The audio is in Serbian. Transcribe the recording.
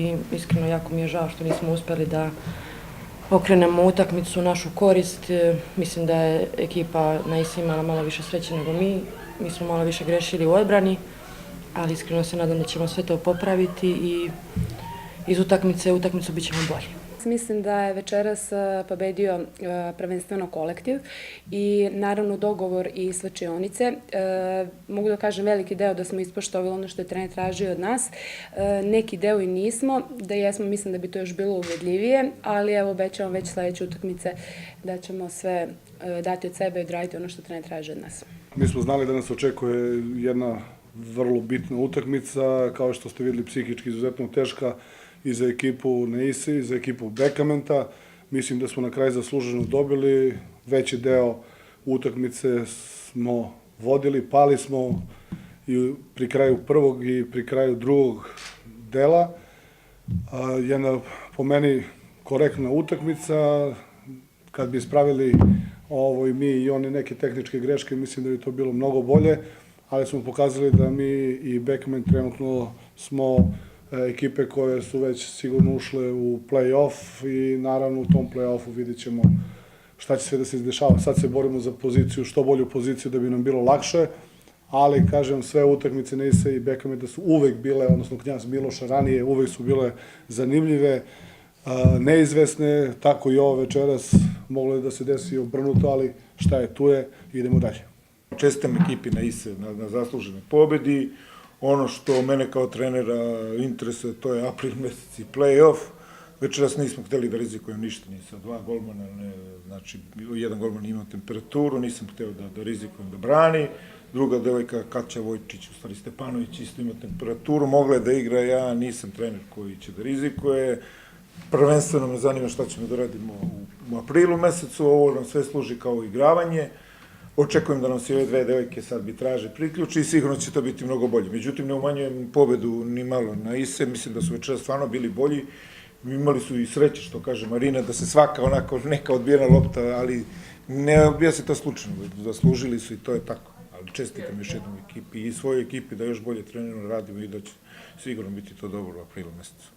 I iskreno jako mi je žao što nismo uspjeli da okrenemo utakmicu u našu korist. Mislim da je ekipa na ISI imala malo više sreće nego mi. Mi smo malo više grešili u odbrani, ali iskreno se nadam da ćemo sve to popraviti i iz utakmice u utakmicu bit ćemo bolji. Mislim da je večeras pobedio prvenstveno kolektiv i naravno dogovor i slačionice. Mogu da kažem veliki deo da smo ispoštovali ono što je trener tražio od nas. Neki deo i nismo, da jesmo mislim da bi to još bilo uvedljivije, ali evo obećavam već sledeće utakmice da ćemo sve dati od sebe i odraditi ono što trener traži od nas. Mi smo znali da nas očekuje jedna vrlo bitna utakmica, kao što ste videli psihički izuzetno teška i za ekipu Neise i za ekipu Bekamenta. Mislim da smo na kraju zasluženo dobili. Veći deo utakmice smo vodili, pali smo i pri kraju prvog i pri kraju drugog dela. Jedna po meni korektna utakmica. Kad bi ispravili ovo i mi i oni neke tehničke greške, mislim da bi to bilo mnogo bolje, ali smo pokazali da mi i Bekament trenutno smo ekipe koje su već sigurno ušle u play-off i naravno u tom play-offu vidjet ćemo šta će sve da se izdešava. Sad se borimo za poziciju, što bolju poziciju da bi nam bilo lakše, ali kažem sve utakmice Neise i Bekamenta su uvek bile, odnosno Knjaz Miloša ranije, uvek su bile zanimljive, neizvesne, tako i ovo večeras moglo je da se desi obrnuto, ali šta je tu je, idemo dalje. Čestitam ekipi Neise na zasluženoj pobedi. Ono što mene kao trenera interesuje, to je april mesec i play-off. Večeras nismo hteli da rizikujem ništa, ni sa dva golmana, znači jedan golman imao temperaturu, nisam hteo da rizikujem da brani. Druga devojka, Katja Vojčić, u stvari Stepanović, isto ima temperaturu, mogla je da igra, ja nisam trener koji će da rizikuje. Prvenstveno me zanima šta ćemo da radimo u aprilu mesecu, ovo nam sve služi kao igravanje. Očekujem da nam se ove dve devojke sad arbitraže priključi i sigurno će to biti mnogo bolje. Međutim, ne umanjujem pobedu ni malo na ISE, mislim da su večera stvarno bili bolji. Imali su i sreće, što kaže Marina, da se svaka onako neka odbijena lopta, ali ne odbija se to slučajno, zaslužili su i to je tako. Ali čestitam još jednom ekipi i svojoj ekipi da još bolje trenirano radimo i da će sigurno biti to dobro u aprilu mesecu.